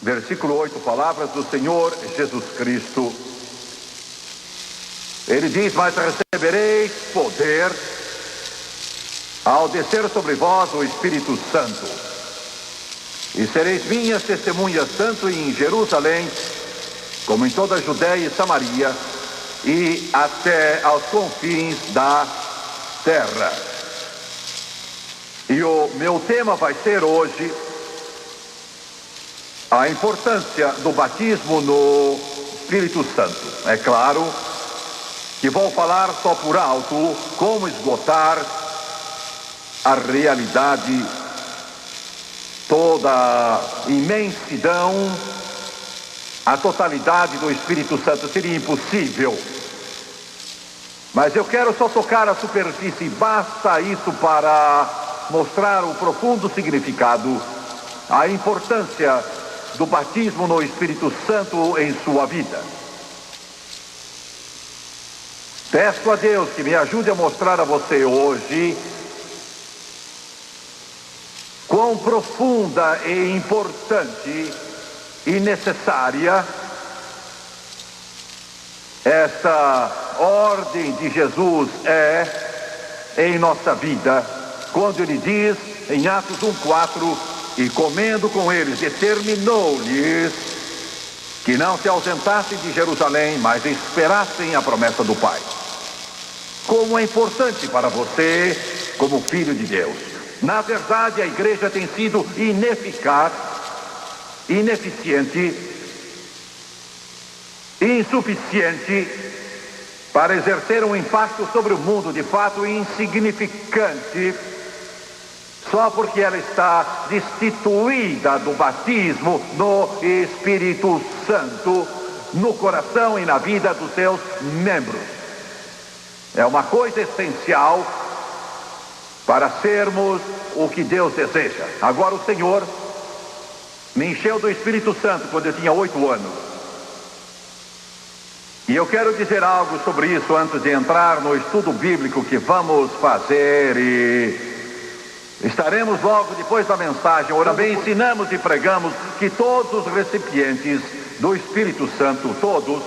Versículo 8, palavras do Senhor Jesus Cristo. Ele diz: mas recebereis poder ao descer sobre vós o Espírito Santo, e sereis minhas testemunhas tanto em Jerusalém, como em toda a Judéia e Samaria, e até aos confins da terra. E o meu tema vai ser hoje a importância do batismo no Espírito Santo. É claro que vou falar só por alto como esgotar a realidade, toda a imensidão, a totalidade do Espírito Santo. Seria impossível. Mas eu quero só tocar a superfície, basta isso para mostrar o profundo significado, a importância do batismo no Espírito Santo em sua vida. Peço a Deus que me ajude a mostrar a você hoje quão profunda e importante e necessária esta ordem de Jesus é em nossa vida, quando ele diz em Atos 1:4: e comendo com eles, determinou-lhes que não se ausentassem de Jerusalém, mas esperassem a promessa do Pai. Como é importante para você, como filho de Deus. Na verdade, a igreja tem sido ineficaz, ineficiente, insuficiente para exercer um impacto sobre o mundo, de fato insignificante, só porque ela está destituída do batismo no Espírito Santo, no coração e na vida dos seus membros. É uma coisa essencial para sermos o que Deus deseja. Agora, o Senhor me encheu do Espírito Santo quando eu tinha 8 anos. E eu quero dizer algo sobre isso antes de entrar no estudo bíblico que vamos fazer, e estaremos logo depois da mensagem. Também ensinamos e pregamos que todos os recipientes do Espírito Santo, todos,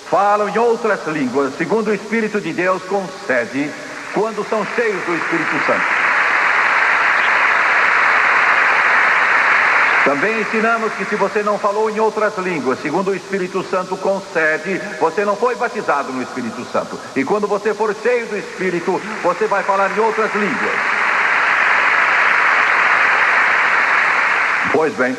falam em outras línguas, segundo o Espírito de Deus concede, quando são cheios do Espírito Santo. Também ensinamos que se você não falou em outras línguas, segundo o Espírito Santo concede, você não foi batizado no Espírito Santo. E quando você for cheio do Espírito, você vai falar em outras línguas. Pois bem,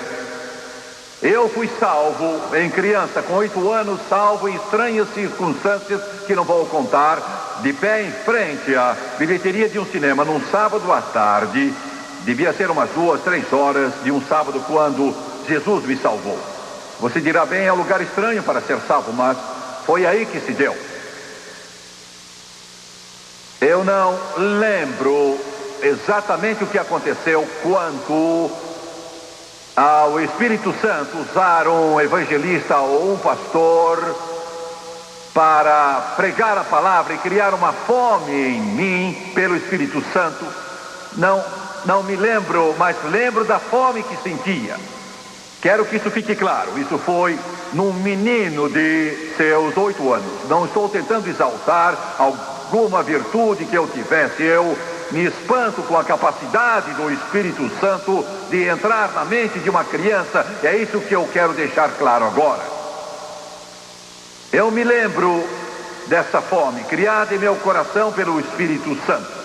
eu fui salvo em criança, com 8 anos, salvo em estranhas circunstâncias que não vou contar, de pé em frente à bilheteria de um cinema, num sábado à tarde. Devia ser umas 2, 3 horas de um sábado, quando Jesus me salvou. Você dirá: bem, é um lugar estranho para ser salvo, mas foi aí que se deu. Eu não lembro exatamente o que aconteceu quanto ao Espírito Santo usar um evangelista ou um pastor para pregar a palavra e criar uma fome em mim pelo Espírito Santo. Não me lembro, mas lembro da fome que sentia. Quero que isso fique claro. Isso foi num menino de seus 8 anos. Não estou tentando exaltar alguma virtude que eu tivesse. Eu me espanto com a capacidade do Espírito Santo de entrar na mente de uma criança. É isso que eu quero deixar claro agora. Eu me lembro dessa fome criada em meu coração pelo Espírito Santo.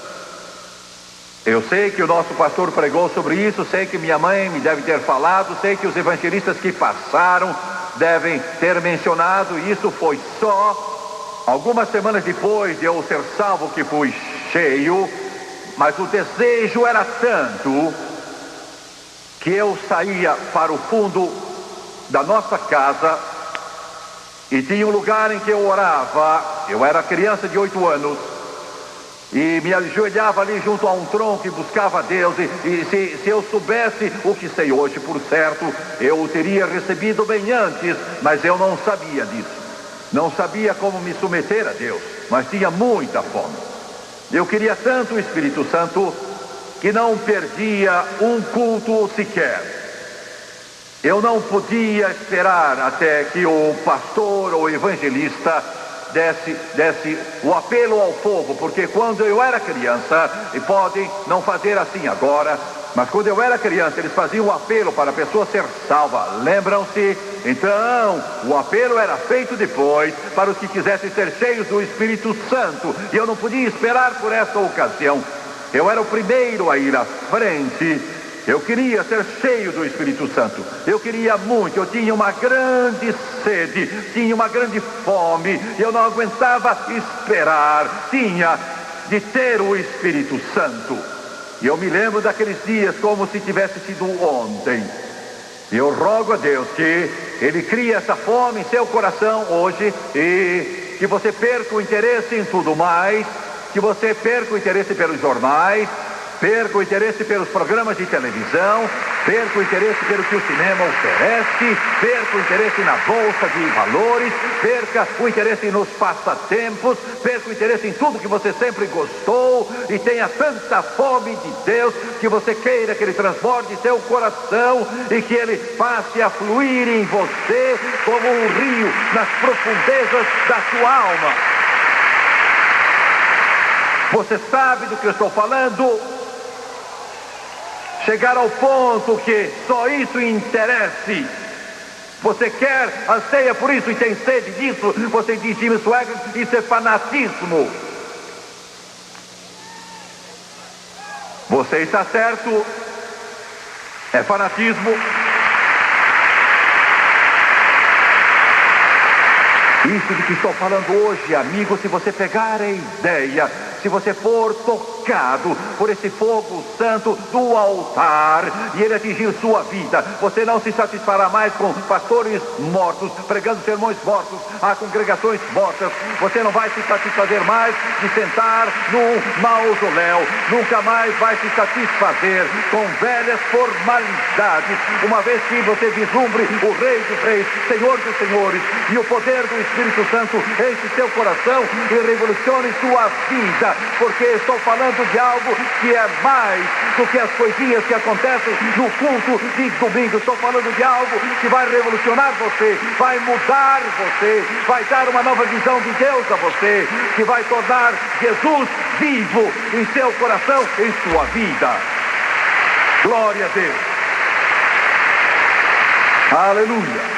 Eu sei que o nosso pastor pregou sobre isso, sei que minha mãe me deve ter falado, sei que os evangelistas que passaram devem ter mencionado. Isso foi só algumas semanas depois de eu ser salvo que fui cheio, mas o desejo era tanto que eu saía para o fundo da nossa casa e tinha um lugar em que eu orava. Eu era criança de 8 anos. E me ajoelhava ali junto a um tronco e buscava a Deus. E se eu soubesse o que sei hoje, por certo, eu o teria recebido bem antes. Mas eu não sabia disso. Não sabia como me submeter a Deus. Mas tinha muita fome. Eu queria tanto o Espírito Santo que não perdia um culto sequer. Eu não podia esperar até que o pastor ou evangelista desse o apelo ao povo, porque quando eu era criança, e podem não fazer assim agora, mas quando eu era criança, eles faziam o apelo para a pessoa ser salva. Lembram-se? Então, o apelo era feito depois para os que quisessem ser cheios do Espírito Santo. E eu não podia esperar por essa ocasião. Eu era o primeiro a ir à frente. Eu queria ser cheio do Espírito Santo. Eu queria muito. Eu tinha uma grande sede. Tinha uma grande fome. Eu não aguentava esperar. Tinha de ter o Espírito Santo. E eu me lembro daqueles dias como se tivesse sido ontem. E eu rogo a Deus que Ele crie essa fome em seu coração hoje, e que você perca o interesse em tudo mais, que você perca o interesse pelos jornais, perca o interesse pelos programas de televisão, perca o interesse pelo que o cinema oferece, perca o interesse na bolsa de valores, perca o interesse nos passatempos, perca o interesse em tudo que você sempre gostou, e tenha tanta fome de Deus que você queira que Ele transborde seu coração e que Ele passe a fluir em você como um rio nas profundezas da sua alma. Você sabe do que eu estou falando? Chegar ao ponto que só isso interesse. Você quer, anseia por isso e tem sede disso. Você diz, Jimmy Swaggart, isso é fanatismo. Você está certo. É fanatismo. Isso de que estou falando hoje, amigo, se você pegar a ideia, se você for tocado por esse fogo santo do altar e ele atingir sua vida, você não se satisfará mais com pastores mortos, pregando sermões mortos, a congregações mortas. Você não vai se satisfazer mais de sentar num mausoléu, nunca mais vai se satisfazer com velhas formalidades, uma vez que você vislumbre o Rei dos Reis, Senhor dos Senhores, e o poder do Espírito Santo enche seu coração e revolucione sua vida, porque estou falando de algo que é mais do que as coisinhas que acontecem no culto de domingo. Estou falando de algo que vai revolucionar você, vai mudar você, vai dar uma nova visão de Deus a você, que vai tornar Jesus vivo em seu coração, em sua vida. Glória a Deus. Aleluia.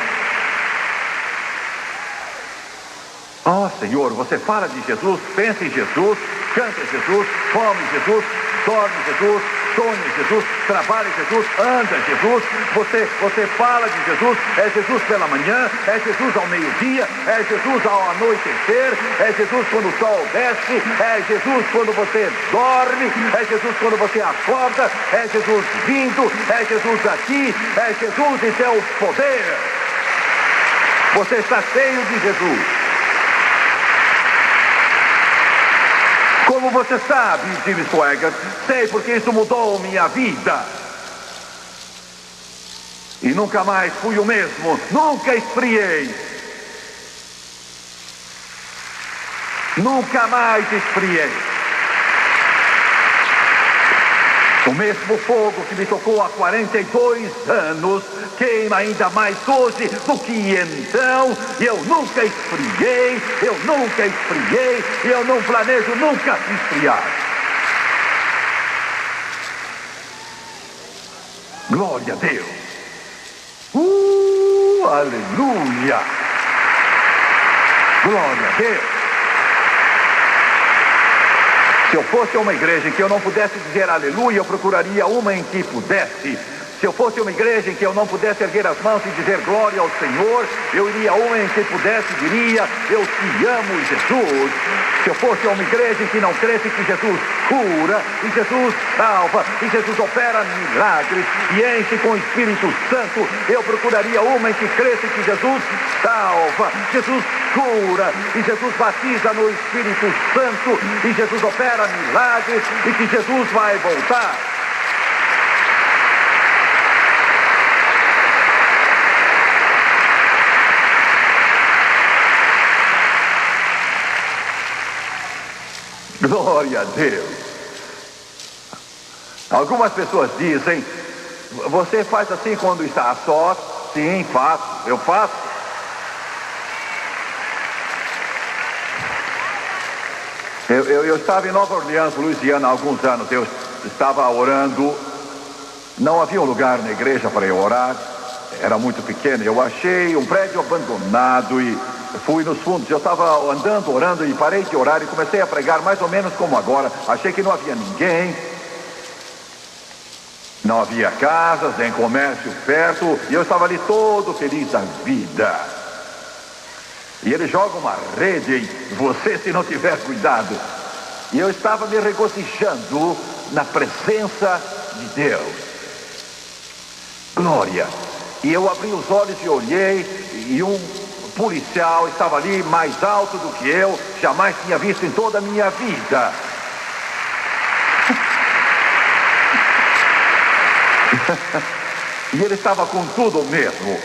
Oh, Senhor, você fala de Jesus, pensa em Jesus, canta em Jesus, come em Jesus, dorme em Jesus, sonha em Jesus, trabalha em Jesus, anda em Jesus. Você fala de Jesus. É Jesus pela manhã, é Jesus ao meio-dia, é Jesus ao anoitecer, é Jesus quando o sol desce, é Jesus quando você dorme, é Jesus quando você acorda, é Jesus vindo, é Jesus aqui, é Jesus em seu poder. Você está cheio de Jesus. Como você sabe, Jimmy Swaggart? Sei, porque isso mudou minha vida. E nunca mais fui o mesmo. Nunca esfriei. Nunca mais esfriei. O mesmo fogo que me tocou há 42 anos queima ainda mais hoje do que então. E eu nunca esfriei, e eu não planejo nunca esfriar. Glória a Deus. Aleluia. Glória a Deus. Se eu fosse uma igreja em que eu não pudesse dizer aleluia, eu procuraria uma em que pudesse. Se eu fosse uma igreja em que eu não pudesse erguer as mãos e dizer glória ao Senhor, eu iria a uma em que pudesse e diria, eu te amo, Jesus. Se eu fosse uma igreja em que não cresce que Jesus cura, e Jesus salva, e Jesus opera milagres, e enche com o Espírito Santo, eu procuraria uma em que cresce que Jesus salva, Jesus cura, e Jesus batiza no Espírito Santo, e Jesus opera milagres, e que Jesus vai voltar. Glória a Deus. Algumas pessoas dizem, você faz assim quando está a sós, Sim, faço, eu faço. Eu estava em Nova Orleans, Louisiana, há alguns anos. Eu estava orando. Não havia um lugar na igreja para eu orar. Era muito pequeno. Eu achei um prédio abandonado e fui nos fundos. Eu estava andando, orando e parei de orar e comecei a pregar mais ou menos como agora. Achei que não havia ninguém. Não havia casas, nem comércio perto. E eu estava ali todo feliz da vida. E ele joga uma rede em você se não tiver cuidado. E eu estava me regozijando na presença de Deus. Glória. E eu abri os olhos e olhei, e um policial estava ali mais alto do que eu, jamais tinha visto em toda a minha vida. E ele estava com tudo mesmo.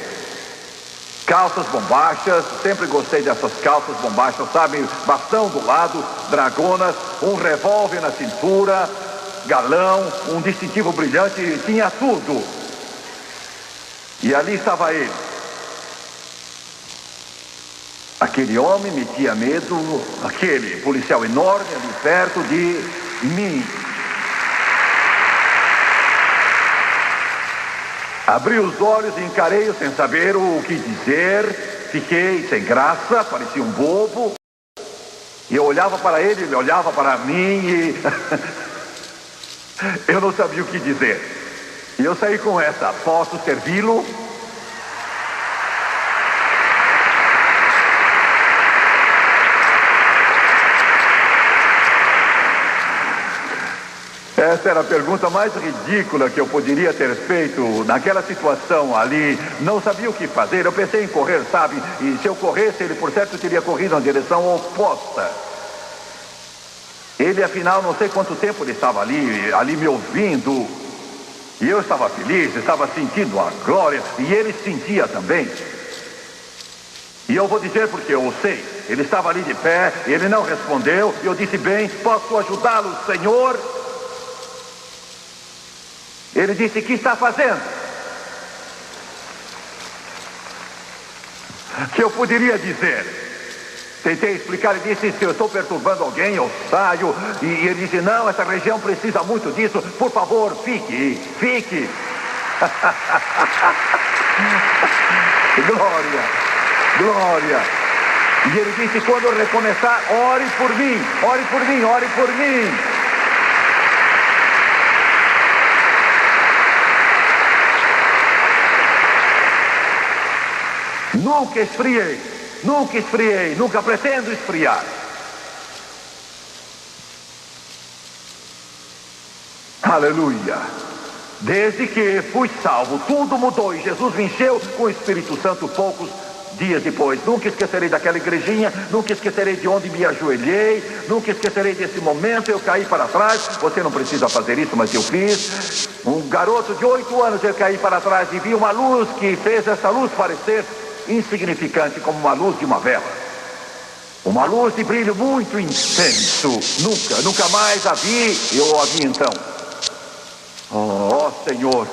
Calças bombachas, sempre gostei dessas calças bombachas, sabe? Bastão do lado, dragonas, um revólver na cintura, galão, um distintivo brilhante, tinha tudo. E ali estava ele. Aquele homem metia medo, aquele policial enorme ali perto de mim. Abri os olhos e encarei-o sem saber o que dizer. Fiquei sem graça, parecia um bobo. E eu olhava para ele, ele olhava para mim e eu não sabia o que dizer. E eu saí com essa: posso servi-lo? Essa era a pergunta mais ridícula que eu poderia ter feito naquela situação ali. Não sabia o que fazer. Eu pensei em correr, sabe? E se eu corresse, ele por certo teria corrido na direção oposta. Ele, afinal, não sei quanto tempo ele estava ali me ouvindo. E eu estava feliz, estava sentindo a glória. E ele sentia também. E eu vou dizer porque eu sei. Ele estava ali de pé, ele não respondeu. E eu disse: bem, posso ajudá-lo, Senhor? Ele disse: o que está fazendo? Que eu poderia dizer? Tentei explicar, ele disse: se eu estou perturbando alguém, eu saio. E ele disse: não, essa região precisa muito disso. Por favor, fique. Glória, glória. E ele disse: quando eu recomeçar, ore por mim, ore por mim, ore por mim. Nunca esfriei, nunca pretendo esfriar. Aleluia. Desde que fui salvo, tudo mudou e Jesus me encheu com o Espírito Santo poucos dias depois. Nunca esquecerei daquela igrejinha, nunca esquecerei de onde me ajoelhei, nunca esquecerei desse momento. Eu caí para trás. Você não precisa fazer isso, mas eu fiz. Um garoto de 8 anos, eu caí para trás e vi uma luz que fez essa luz parecer insignificante, como uma luz de uma vela. Uma luz de brilho muito intenso. Nunca mais a vi. Eu a vi então. Oh, Senhor.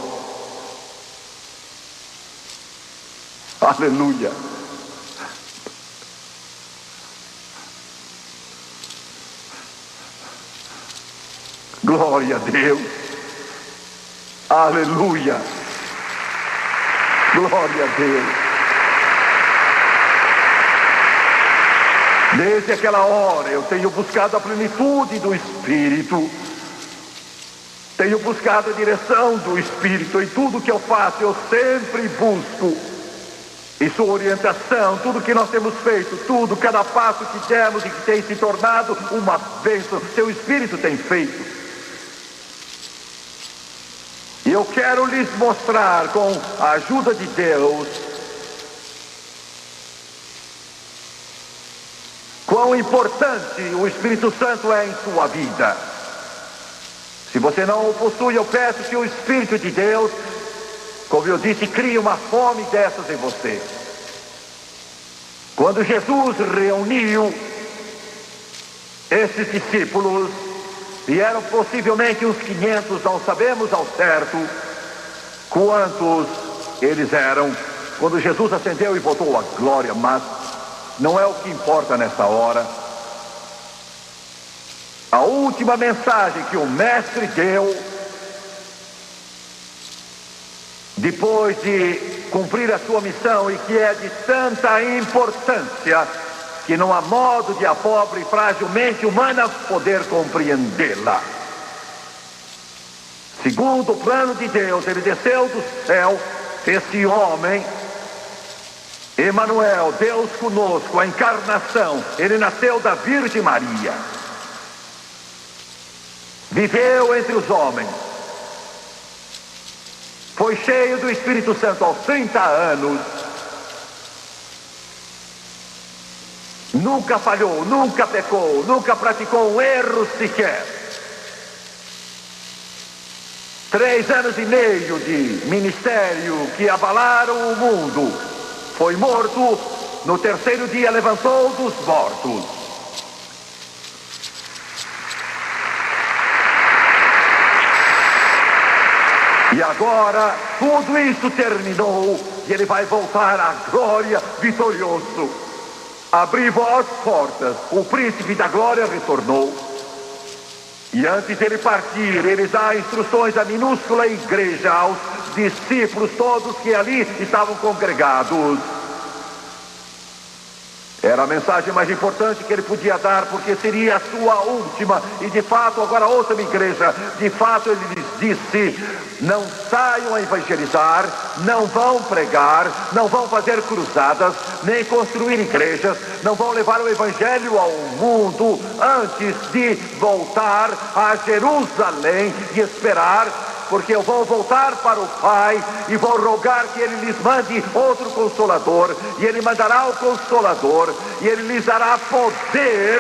Aleluia. Glória a Deus. Aleluia. Glória a Deus. Desde aquela hora eu tenho buscado a plenitude do Espírito. Tenho buscado a direção do Espírito. Em tudo que eu faço, eu sempre busco. E sua orientação, tudo que nós temos feito, tudo, cada passo que demos e que tem se tornado uma bênção, seu Espírito tem feito. E eu quero lhes mostrar, com a ajuda de Deus, quão importante o Espírito Santo é em sua vida. Se você não o possui, eu peço que o Espírito de Deus, como eu disse, crie uma fome dessas em você. Quando Jesus reuniu esses discípulos, e eram possivelmente uns 500, não sabemos ao certo quantos eles eram, quando Jesus ascendeu e voltou à glória, mas não é o que importa nesta hora. A última mensagem que o Mestre deu, depois de cumprir a sua missão, e que é de tanta importância que não há modo de a pobre e frágil mente humana poder compreendê-la. Segundo o plano de Deus, ele desceu do céu, esse homem, Emanuel, Deus conosco, a encarnação. Ele nasceu da Virgem Maria, viveu entre os homens, foi cheio do Espírito Santo aos 30 anos, nunca falhou, nunca pecou, nunca praticou um erro sequer. 3 anos e meio de ministério que abalaram o mundo. Foi morto, no 3º dia levantou dos mortos. E agora tudo isso terminou e ele vai voltar à glória vitorioso. Abriu as portas, o príncipe da glória retornou. E antes de ele partir, ele dá instruções à minúscula igreja, aos discípulos todos que ali estavam congregados. Era a mensagem mais importante que ele podia dar, porque seria a sua última. E de fato, agora ouça-me, igreja, de fato ele lhes disse: não saiam a evangelizar, não vão pregar, não vão fazer cruzadas, nem construir igrejas, não vão levar o evangelho ao mundo antes de voltar a Jerusalém e esperar, porque eu vou voltar para o Pai e vou rogar que Ele lhes mande outro Consolador, e Ele mandará o Consolador, e Ele lhes dará poder.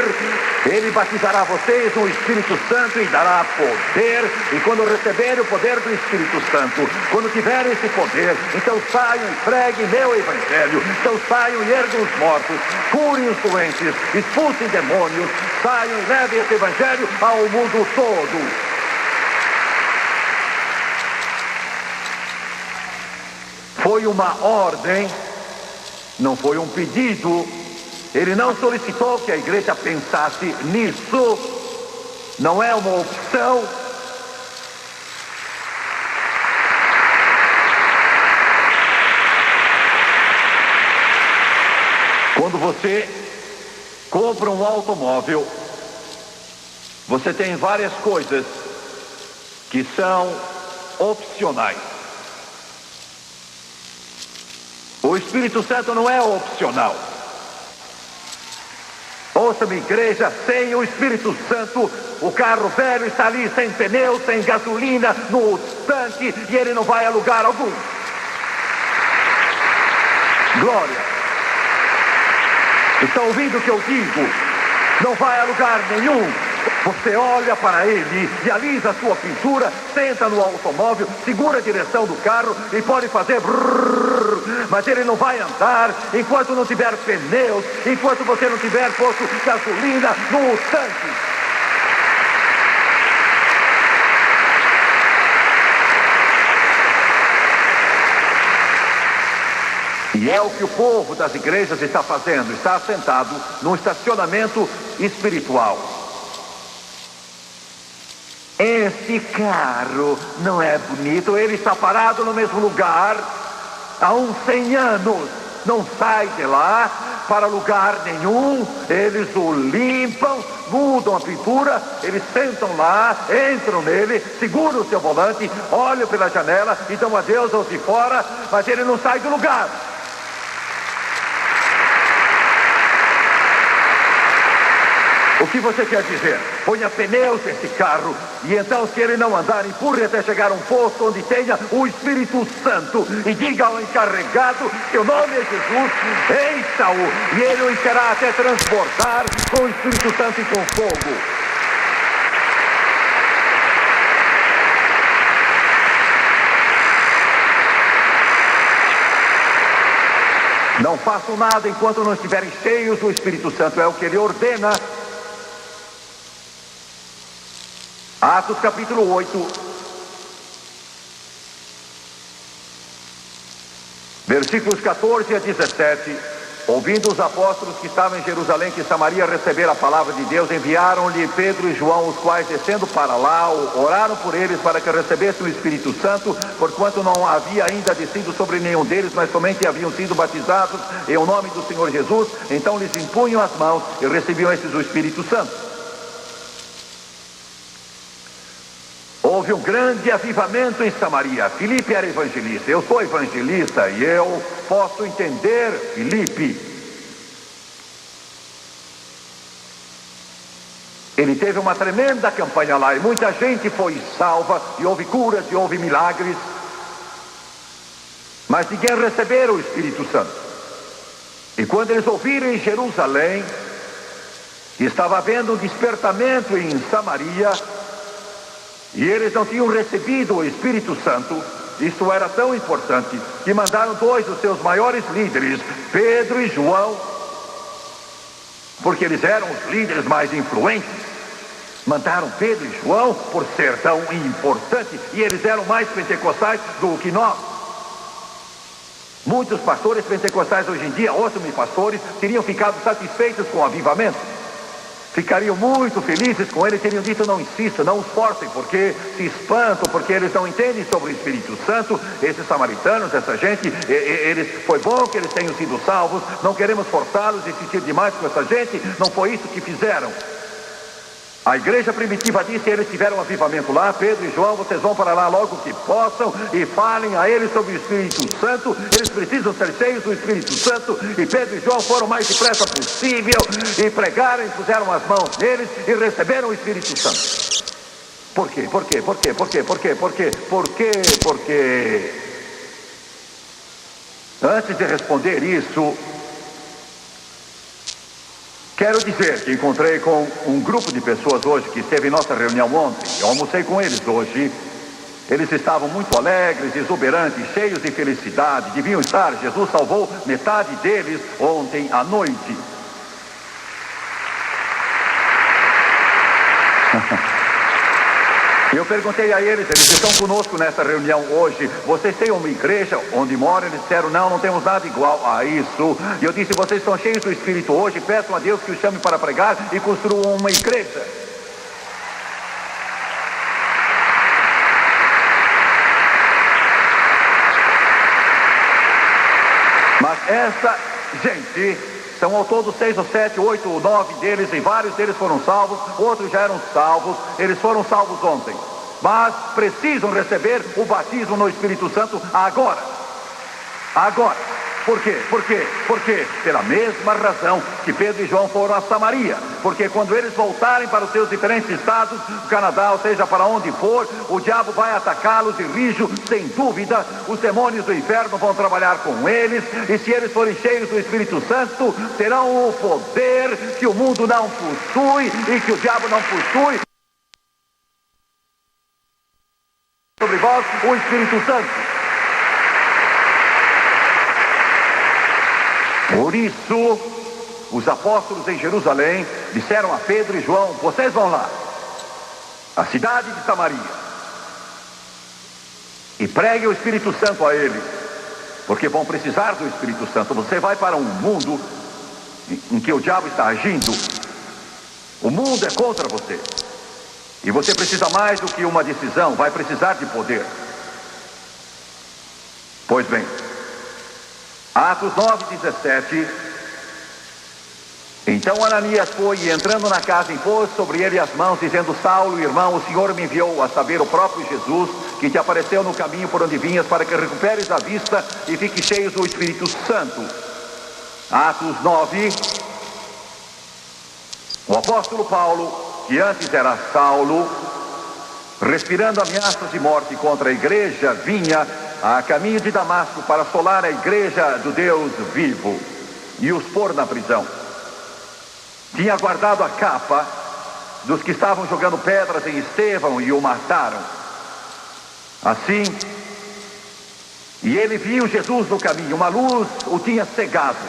Ele batizará vocês no Espírito Santo e dará poder, e quando receberem o poder do Espírito Santo, quando tiverem esse poder, então saiam e preguem meu Evangelho, então saiam e ergam os mortos, curem os doentes, expulsem demônios, saiam e levem esse Evangelho ao mundo todo. Foi uma ordem, não foi um pedido. Ele não solicitou que a igreja pensasse nisso. Não é uma opção. Quando você compra um automóvel, você tem várias coisas que são opcionais. O Espírito Santo não é opcional. Ouça-me, igreja, sem o Espírito Santo, o carro velho está ali sem pneu, sem gasolina, no tanque, e ele não vai a lugar algum. Glória. Está ouvindo o que eu digo? Não vai a lugar nenhum. Você olha para ele e alisa a sua pintura, senta no automóvel, segura a direção do carro e pode fazer brrr, mas ele não vai andar enquanto não tiver pneus, enquanto você não tiver posto gasolina no tanque. E é o que o povo das igrejas está fazendo, está assentado num estacionamento espiritual. Esse carro não é bonito, ele está parado no mesmo lugar há uns 100 anos, não sai de lá para lugar nenhum. Eles o limpam, mudam a pintura, eles sentam lá, entram nele, seguram o seu volante, olham pela janela e dão adeus aos de fora, mas ele não sai do lugar. O que você quer dizer? Ponha pneus nesse carro e então, se ele não andar, empurre até chegar a um posto onde tenha o Espírito Santo e diga ao encarregado que o nome é Jesus, encha-o, e ele o encherá até transbordar com o Espírito Santo e com fogo. Não façam nada enquanto não estiverem cheios do Espírito Santo, é o que ele ordena. Atos capítulo 8, Versículos 14 a 17. Ouvindo os apóstolos que estavam em Jerusalém que Samaria receberam a palavra de Deus, enviaram-lhe Pedro e João, os quais, descendo para lá, oraram por eles para que recebessem o Espírito Santo, porquanto não havia ainda descido sobre nenhum deles, mas somente haviam sido batizados em o nome do Senhor Jesus. Então lhes impunham as mãos e recebiam esses o Espírito Santo. Houve um grande avivamento em Samaria. Filipe era evangelista. Eu sou evangelista e eu posso entender Filipe. Ele teve uma tremenda campanha lá e muita gente foi salva, e houve curas e houve milagres, mas ninguém recebeu o Espírito Santo. E quando eles ouviram em Jerusalém que estava havendo um despertamento em Samaria, e eles não tinham recebido o Espírito Santo, isso era tão importante que mandaram dois dos seus maiores líderes, Pedro e João, porque eles eram os líderes mais influentes. Mandaram Pedro e João por ser tão importante, e eles eram mais pentecostais do que nós. Muitos pastores pentecostais hoje em dia, ouçam-me pastores, teriam ficado satisfeitos com o avivamento, ficariam muito felizes com ele, teriam dito: não insistam, não os forcem, porque se espantam, porque eles não entendem sobre o Espírito Santo. Esses samaritanos, essa gente, foi bom que eles tenham sido salvos, não queremos forçá-los a insistir demais com essa gente. Não foi isso que fizeram. A igreja primitiva disse: eles tiveram um avivamento lá, Pedro e João, vocês vão para lá logo que possam e falem a eles sobre o Espírito Santo. Eles precisam ser cheios do Espírito Santo. E Pedro e João foram o mais depressa possível e pregaram e puseram as mãos neles e receberam o Espírito Santo. Por quê? Por quê? Por quê? Por quê? Por quê? Por quê? Por quê? Porque antes de responder isso, quero dizer que encontrei com um grupo de pessoas hoje que esteve em nossa reunião ontem. Eu almocei com eles hoje. Eles estavam muito alegres, exuberantes, cheios de felicidade. Deviam estar. Jesus salvou metade deles ontem à noite. Eu perguntei a eles estão conosco nessa reunião hoje, vocês têm uma igreja onde moram? Eles disseram: não temos nada igual a isso. E eu disse: vocês estão cheios do Espírito hoje, peçam a Deus que os chame para pregar e construam uma igreja. Mas essa gente, são ao todo 6 ou 7, 8 ou 9 deles, e vários deles foram salvos, outros já eram salvos, eles foram salvos ontem, mas precisam receber o batismo no Espírito Santo agora. Agora. Por quê? Por quê? Por quê? Pela mesma razão que Pedro e João foram a Samaria. Porque quando eles voltarem para os seus diferentes estados, o Canadá, ou seja, para onde for, o diabo vai atacá-los de rijo, sem dúvida. Os demônios do inferno vão trabalhar com eles, e se eles forem cheios do Espírito Santo, terão o poder que o mundo não possui e que o diabo não possui. Sobre vós, o Espírito Santo. Por isso, os apóstolos em Jerusalém disseram a Pedro e João: vocês vão lá, a cidade de Samaria, e preguem o Espírito Santo a eles, porque vão precisar do Espírito Santo. Você vai para um mundo em que o diabo está agindo. O mundo é contra você, e você precisa mais do que uma decisão, vai precisar de poder. Pois bem, Atos 9:17. Então Ananias foi e, entrando na casa, impôs sobre ele as mãos, dizendo: Saulo, irmão, o Senhor me enviou, a saber, o próprio Jesus, que te apareceu no caminho por onde vinhas, para que recuperes a vista e fiques cheios do Espírito Santo. Atos 9. O apóstolo Paulo, que antes era Saulo, respirando ameaças de morte contra a igreja, vinha a caminho de Damasco para assolar a igreja do Deus vivo e os pôr na prisão. Tinha guardado a capa dos que estavam jogando pedras em Estevão e o mataram. Assim, e ele viu Jesus no caminho, uma luz o tinha cegado,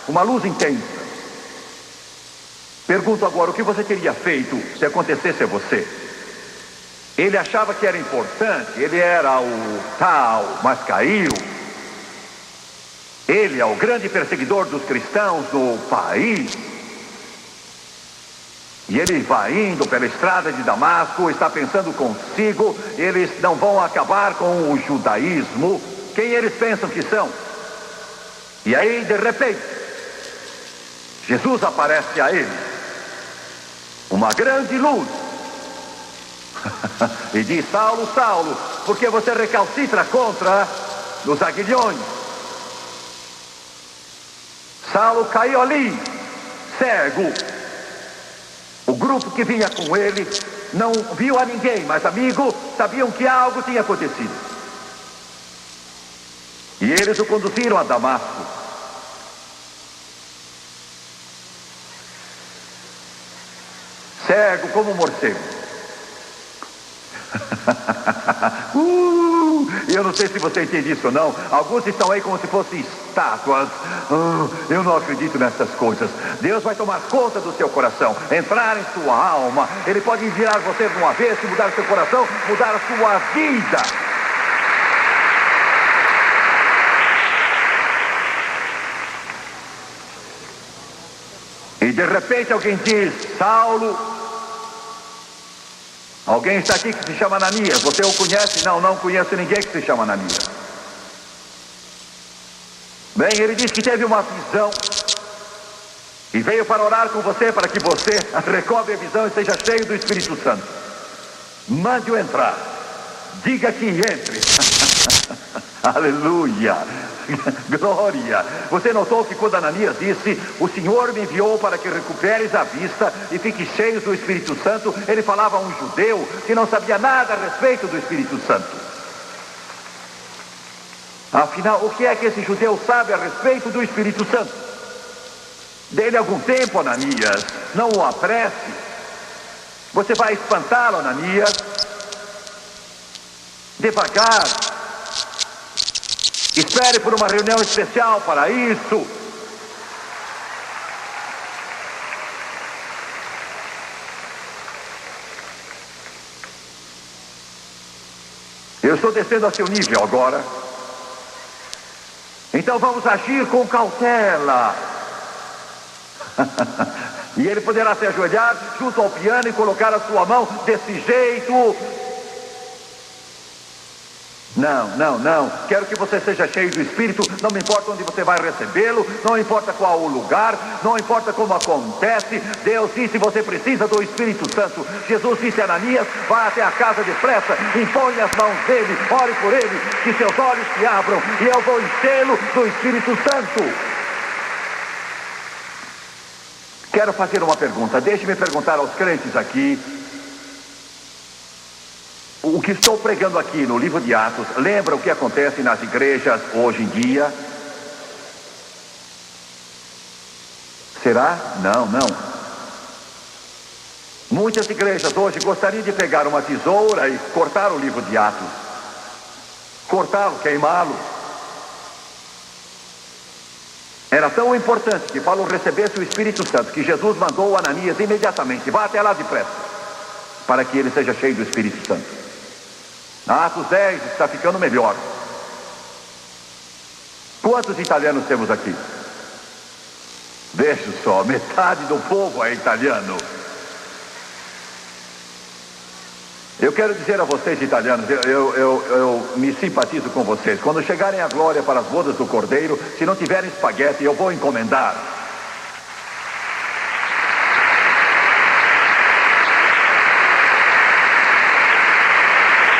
uma luz intensa. Pergunto agora: o que você teria feito se acontecesse a você? Ele achava que era importante, ele era o tal, mas caiu. ele é o grande perseguidor dos cristãos no país. E ele vai indo pela estrada de Damasco, está pensando consigo, eles não vão acabar com o judaísmo. Quem eles pensam que são? E aí, de repente, Jesus aparece a ele, uma grande luz, e diz: Saulo, Saulo, por que você recalcitra contra os aguilhões? Saulo caiu ali, cego. O grupo que vinha com ele não viu a ninguém, mas amigo, sabiam que algo tinha acontecido. E eles o conduziram a Damasco. Cego como um morcego. Eu não sei se você entende isso ou não. Alguns estão aí como se fossem estátuas. Eu não acredito nessas coisas. Deus vai tomar conta do seu coração, entrar em sua alma. Ele pode virar você de uma vez, mudar o seu coração, mudar a sua vida. E de repente alguém diz: Saulo, alguém está aqui que se chama Ananias. Você o conhece? Não, não conheço ninguém que se chama Ananias. Bem, ele diz que teve uma visão e veio para orar com você, para que você recobre a visão e seja cheio do Espírito Santo. Mande-o entrar. Diga que entre. Aleluia. Glória. Você notou que quando Ananias disse: o Senhor me enviou para que recuperes a vista e fiques cheio do Espírito Santo, ele falava a um judeu que não sabia nada a respeito do Espírito Santo. Afinal, o que é que esse judeu sabe a respeito do Espírito Santo? Dê-lhe algum tempo, Ananias, não o apresse. Você vai espantá-lo, Ananias, devagar. Espere por uma reunião especial para isso. Eu estou descendo a seu nível agora. Então vamos agir com cautela. E ele poderá se ajoelhar junto ao piano e colocar a sua mão desse jeito. Não. Quero que você seja cheio do Espírito. Não me importa onde você vai recebê-lo, não importa qual o lugar, não importa como acontece. Deus disse: você precisa do Espírito Santo. Jesus disse a Ananias: vá até a casa depressa, impõe as mãos dele, ore por ele, que seus olhos se abram e eu vou enchê-lo do Espírito Santo. Quero fazer uma pergunta. Deixe-me perguntar aos crentes aqui. O que estou pregando aqui no livro de Atos lembra o que acontece nas igrejas hoje em dia? Será? Não. Muitas igrejas hoje gostariam de pegar uma tesoura e cortar o livro de Atos. Cortá-lo, queimá-lo. Era tão importante que Paulo recebesse o Espírito Santo que Jesus mandou Ananias imediatamente: vá até lá depressa, para que ele seja cheio do Espírito Santo. Atos 10 está ficando melhor. Quantos italianos temos aqui? Veja só, metade do povo é italiano. Eu quero dizer a vocês, italianos, eu me simpatizo com vocês. Quando chegarem a glória para as bodas do Cordeiro, se não tiverem espaguete, eu vou encomendar.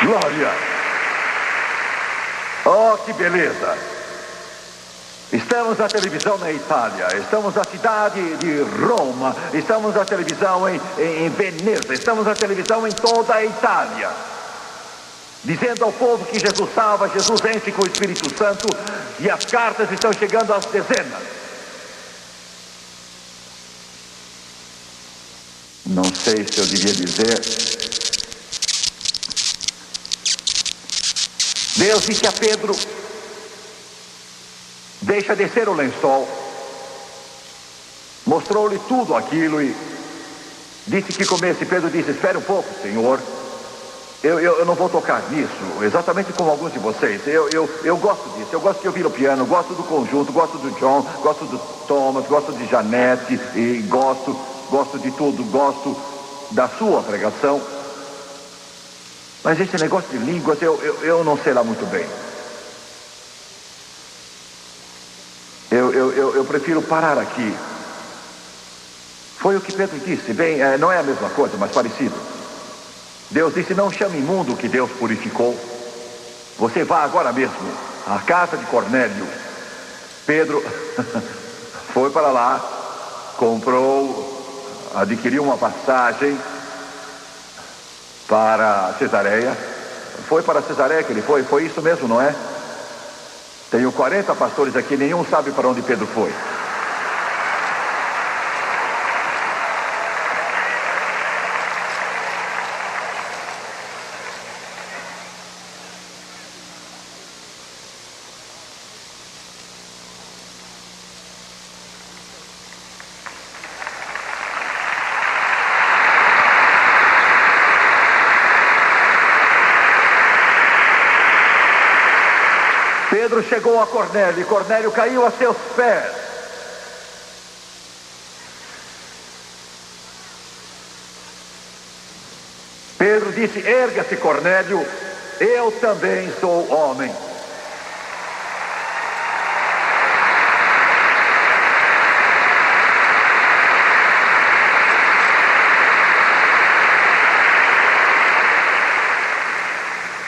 Glória! Oh, que beleza! Estamos na televisão na Itália, estamos na cidade de Roma, estamos na televisão em Veneza, estamos na televisão em toda a Itália, dizendo ao povo que Jesus salva, Jesus enche com o Espírito Santo, e as cartas estão chegando às dezenas. Não sei se eu devia dizer. Deus disse a Pedro: deixa descer o lençol. Mostrou-lhe tudo aquilo e disse que comesse. Pedro disse: espere um pouco, Senhor. Eu não vou tocar nisso, exatamente como alguns de vocês. Eu gosto disso, eu gosto de ouvir o piano, gosto do conjunto, gosto do John, gosto do Thomas, gosto de Janete, e gosto de tudo, gosto da sua pregação. Mas esse negócio de línguas, eu não sei lá muito bem. Eu prefiro parar aqui. Foi o que Pedro disse, bem, não é a mesma coisa, mas parecido. Deus disse, não chame imundo o que Deus purificou. Você vá agora mesmo à casa de Cornélio. Pedro foi para lá, adquiriu uma passagem para Cesareia. Foi para Cesareia que ele foi isso mesmo, não é? Tenho 40 pastores aqui, nenhum sabe para onde Pedro foi. Pedro chegou a Cornélio e Cornélio caiu a seus pés. Pedro disse, erga-se, Cornélio, eu também sou homem.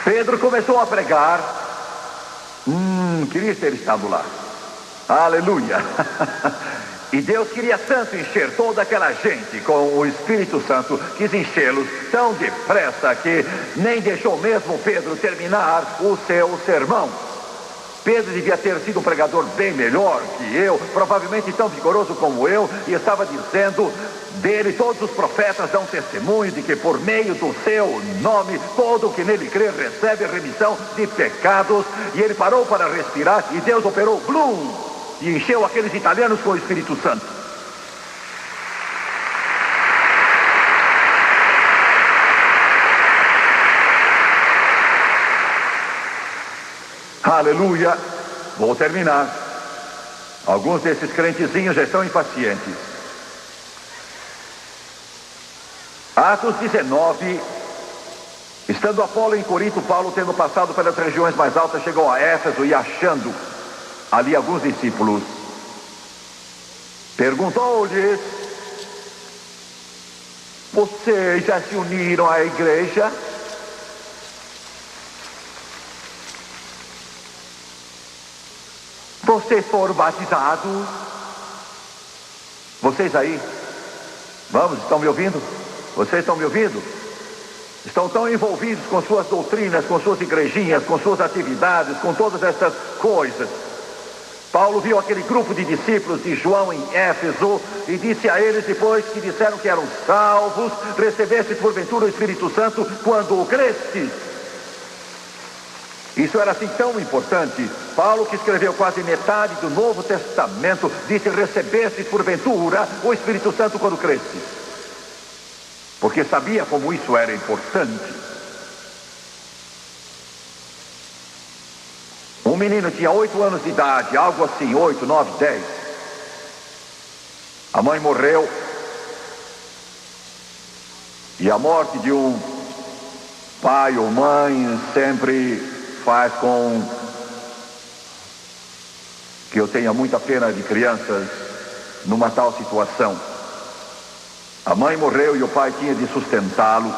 Pedro começou a pregar. Queria ter estado lá. Aleluia. E Deus queria tanto encher toda aquela gente com o Espírito Santo, quis enchê-los tão depressa que nem deixou mesmo Pedro terminar o seu sermão. Pedro devia ter sido um pregador bem melhor que eu, provavelmente tão vigoroso como eu, e estava dizendo dele, todos os profetas dão testemunho de que por meio do seu nome, todo o que nele crê recebe remissão de pecados. E ele parou para respirar e Deus operou, blum, e encheu aqueles italianos com o Espírito Santo. Aleluia. Vou terminar. Alguns desses crentezinhos já estão impacientes. Atos 19. Estando Apolo em Corinto, Paulo, tendo passado pelas regiões mais altas, chegou a Éfeso e, achando ali alguns discípulos, perguntou-lhes: vocês já se uniram à igreja? Vocês foram batizados? Vocês aí? Vamos, estão me ouvindo? Vocês estão me ouvindo? Estão tão envolvidos com suas doutrinas, com suas igrejinhas, com suas atividades, com todas essas coisas. Paulo viu aquele grupo de discípulos de João em Éfeso e disse a eles, depois que disseram que eram salvos: recebeste porventura o Espírito Santo quando o crestes. Isso era assim tão importante. Paulo, que escreveu quase metade do Novo Testamento, disse: recebeste porventura o Espírito Santo quando crestes. Porque sabia como isso era importante. Um menino tinha 8 anos de idade, algo assim, 8, 9, 10. A mãe morreu. E a morte de um pai ou mãe sempre faz com que eu tenha muita pena de crianças numa tal situação. A mãe morreu e o pai tinha de sustentá-lo.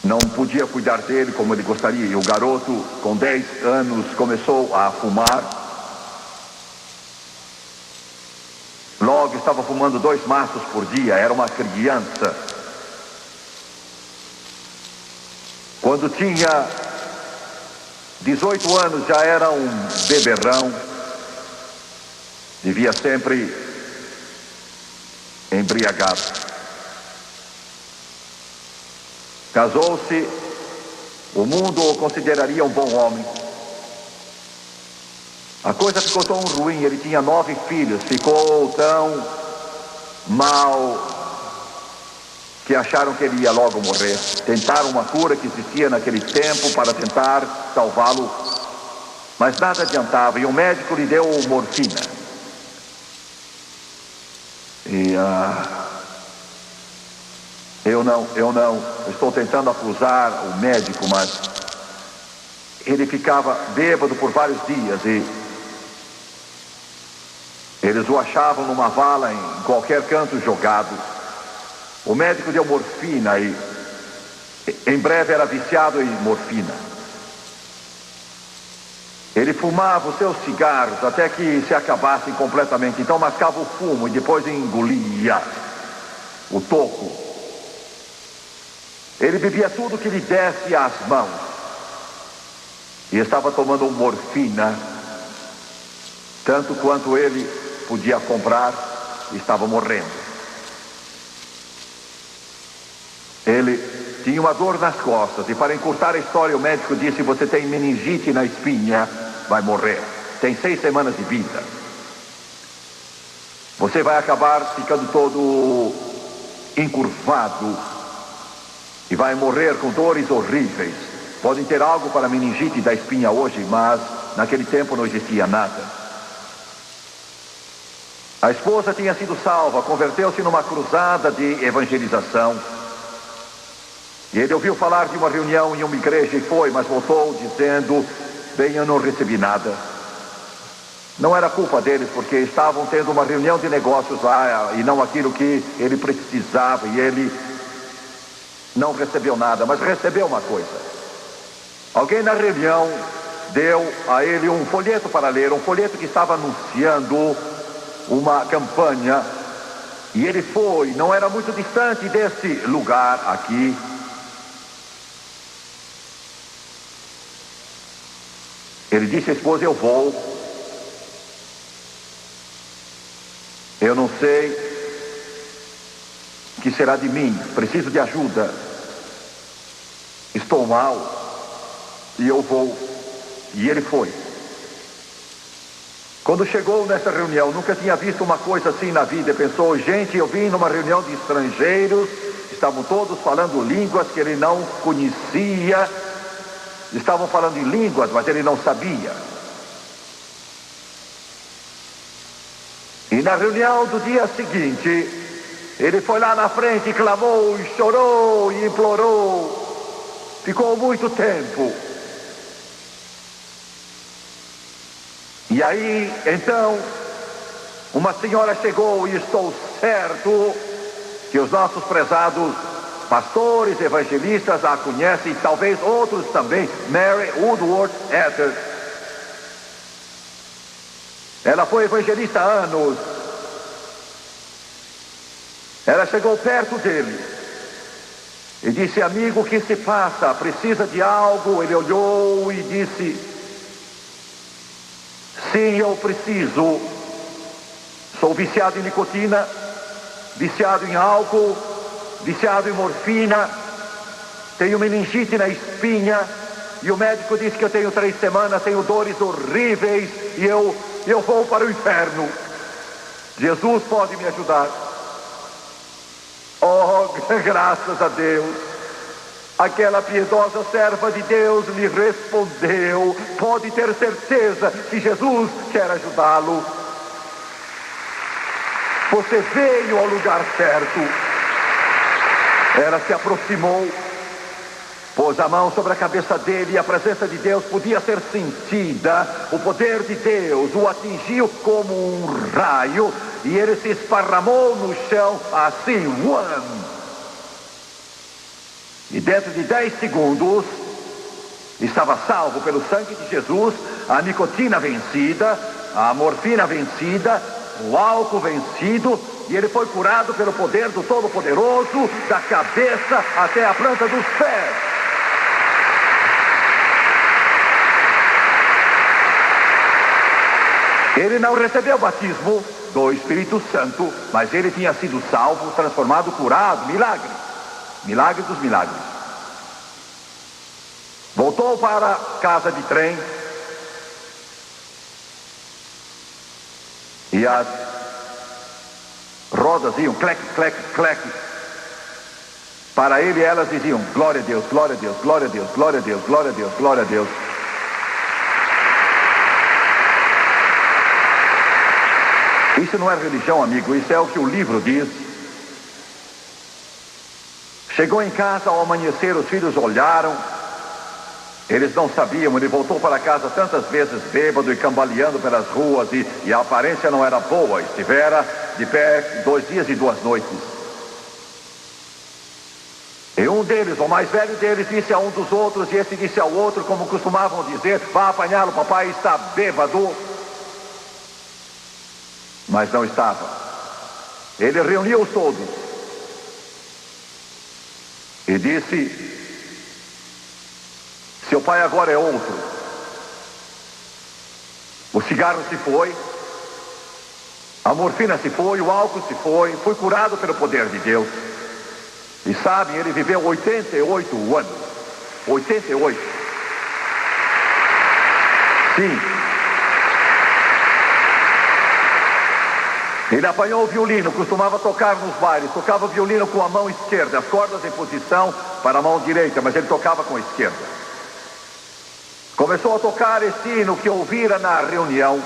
Não podia cuidar dele como ele gostaria. E o garoto, com 10 anos, começou a fumar. Logo estava fumando 2 maços por dia. Era uma criança. Quando tinha 18 anos, já era um beberrão. Vivia sempre embriagado. Casou-se. O mundo o consideraria um bom homem. A coisa ficou tão ruim. Ele tinha 9 filhos. Ficou tão mal que acharam que ele ia logo morrer. Tentaram uma cura que existia naquele tempo para tentar salvá-lo, mas nada adiantava, e o médico lhe deu morfina. E eu não estou tentando acusar o médico, mas ele ficava bêbado por vários dias e eles o achavam numa vala em qualquer canto jogado. O médico deu morfina e em breve era viciado em morfina. Ele fumava os seus cigarros até que se acabassem completamente. Então mascava o fumo e depois engolia o toco. Ele bebia tudo que lhe desse às mãos. E estava tomando morfina, tanto quanto ele podia comprar, e estava morrendo. Ele tinha uma dor nas costas, e para encurtar a história, o médico disse: você tem meningite na espinha, vai morrer. Tem 6 semanas de vida. Você vai acabar ficando todo encurvado e vai morrer com dores horríveis. Podem ter algo para a meningite da espinha hoje, mas naquele tempo não existia nada. A esposa tinha sido salva, converteu-se numa cruzada de evangelização. E ele ouviu falar de uma reunião em uma igreja e foi, mas voltou dizendo: bem, eu não recebi nada. Não era culpa deles, porque estavam tendo uma reunião de negócios lá e não aquilo que ele precisava, e ele não recebeu nada, mas recebeu uma coisa. Alguém na reunião deu a ele um folheto para ler, um folheto que estava anunciando uma campanha, e ele foi, não era muito distante desse lugar aqui. Ele disse à esposa: eu vou. Eu não sei o que será de mim, preciso de ajuda. Estou mal e eu vou. E ele foi. Quando chegou nessa reunião, nunca tinha visto uma coisa assim na vida. Pensou: gente, eu vim numa reunião de estrangeiros, estavam todos falando línguas que ele não conhecia. Estavam falando em línguas, mas ele não sabia. E na reunião do dia seguinte, ele foi lá na frente e clamou, e chorou, e implorou. Ficou muito tempo. E aí, então, uma senhora chegou, e estou certo que os nossos prezados pastores, evangelistas a conhecem, e talvez outros também. Mary Woodworth Etter. Ela foi evangelista há anos. Ela chegou perto dele e disse: amigo, o que se passa? Precisa de algo? Ele olhou e disse: sim, eu preciso. Sou viciado em nicotina, viciado em álcool, viciado em morfina, tenho meningite na espinha, e o médico disse que eu tenho 3 semanas, tenho dores horríveis, e eu vou para o inferno. Jesus pode me ajudar. Oh, graças a Deus. Aquela piedosa serva de Deus lhe respondeu: pode ter certeza que Jesus quer ajudá-lo. Você veio ao lugar certo. Ela se aproximou, pôs a mão sobre a cabeça dele, e a presença de Deus podia ser sentida. O poder de Deus o atingiu como um raio, e ele se esparramou no chão assim, e dentro de 10 segundos estava salvo pelo sangue de Jesus. A nicotina vencida, a morfina vencida, o álcool vencido, e ele foi curado pelo poder do Todo-Poderoso, da cabeça até a planta dos pés. Ele não recebeu o batismo do Espírito Santo, mas ele tinha sido salvo, transformado, curado, milagre. Milagre dos milagres. Voltou para a casa de trem, e as rodas iam clec, clec, clec. Para ele elas diziam: glória a Deus, glória a Deus, glória a Deus, glória a Deus, glória a Deus, glória a Deus. Isso não é religião, amigo, isso é o que o livro diz. Chegou em casa ao amanhecer, os filhos olharam. Eles não sabiam, ele voltou para casa tantas vezes bêbado e cambaleando pelas ruas e a aparência não era boa. Estivera de pé 2 dias e 2 noites. E um deles, o mais velho deles, disse a um dos outros, e esse disse ao outro, como costumavam dizer: vá apanhá-lo, papai está bêbado. Mas não estava. Ele reuniu-os todos e disse: seu pai agora é outro. O cigarro se foi, a morfina se foi, o álcool se foi. Fui curado pelo poder de Deus. E sabem, ele viveu 88 anos. 88. Sim. Ele apanhou o violino, costumava tocar nos bailes, tocava o violino com a mão esquerda, as cordas em posição para a mão direita, mas ele tocava com a esquerda. Começou a tocar esse hino que ouvira na reunião.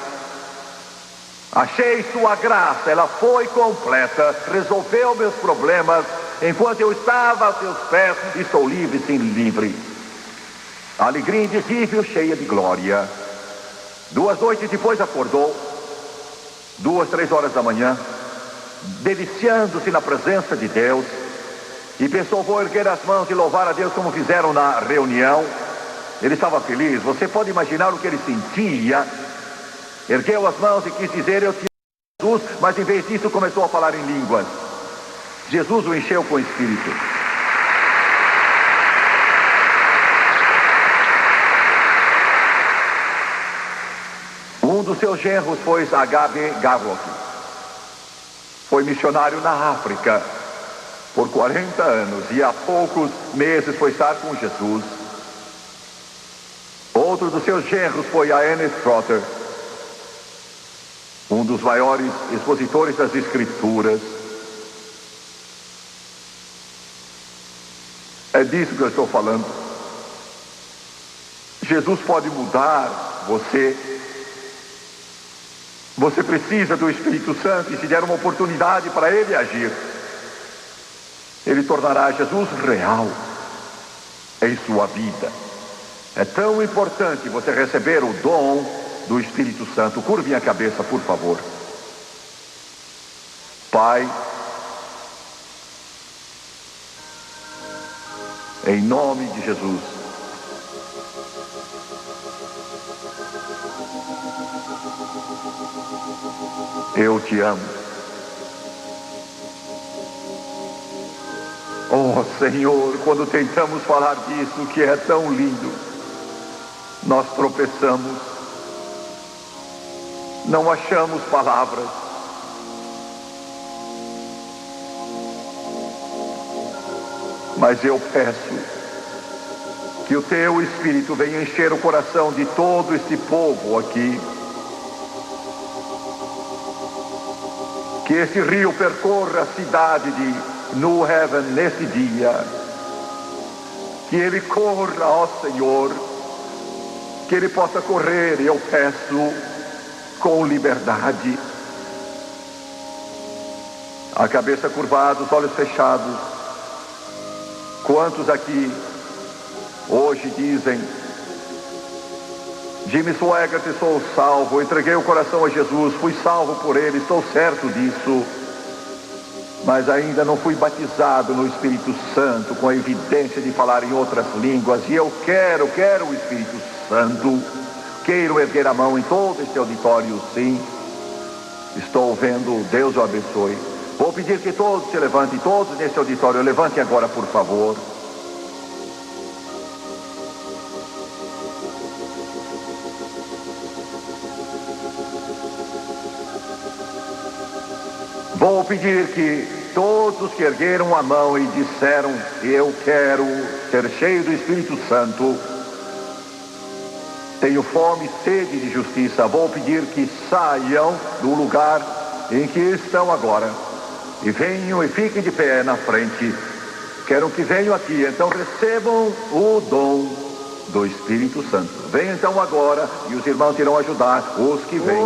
Achei sua graça, ela foi completa, resolveu meus problemas. Enquanto eu estava a seus pés, estou livre, sim, livre. Alegria indizível, cheia de glória. 2 noites depois acordou, 2, 3 horas da manhã, deliciando-se na presença de Deus, e pensou: vou erguer as mãos e louvar a Deus como fizeram na reunião. Ele estava feliz. Você pode imaginar o que ele sentia. Ergueu as mãos e quis dizer: eu te amo, Jesus, mas em vez disso começou a falar em línguas. Jesus o encheu com o Espírito. Um dos seus genros foi H.B. Garlock. Foi missionário na África por 40 anos e há poucos meses foi estar com Jesus. Outro dos seus genros foi a N. Trotter, um dos maiores expositores das Escrituras. É disso que eu estou falando. Jesus pode mudar você. Você precisa do Espírito Santo, e se der uma oportunidade para ele agir, ele tornará Jesus real em sua vida. É tão importante você receber o dom do Espírito Santo. Curve a cabeça, por favor. Pai, em nome de Jesus, eu te amo. Oh Senhor, quando tentamos falar disso que é tão lindo, nós tropeçamos, não achamos palavras. Mas eu peço que o teu Espírito venha encher o coração de todo este povo aqui. Que esse rio percorra a cidade de New Haven nesse dia. Que ele corra, ó Senhor, que ele possa correr, eu peço, com liberdade. A cabeça curvada, os olhos fechados. Quantos aqui hoje dizem: Jimmy Swaggart, sou salvo, entreguei o coração a Jesus, fui salvo por ele, estou certo disso, mas ainda não fui batizado no Espírito Santo com a evidência de falar em outras línguas, e eu quero o Espírito Santo. Quero erguer a mão em todo este auditório, sim. Estou vendo, Deus o abençoe. Vou pedir que todos se levantem, todos nesse auditório, levantem agora, por favor. Vou pedir que todos que ergueram a mão e disseram: eu quero ser cheio do Espírito Santo, tenho fome e sede de justiça, vou pedir que saiam do lugar em que estão agora e venham e fiquem de pé na frente. quero que venham aqui, então recebam o dom do Espírito Santo. Venham então agora e os irmãos irão ajudar os que vêm.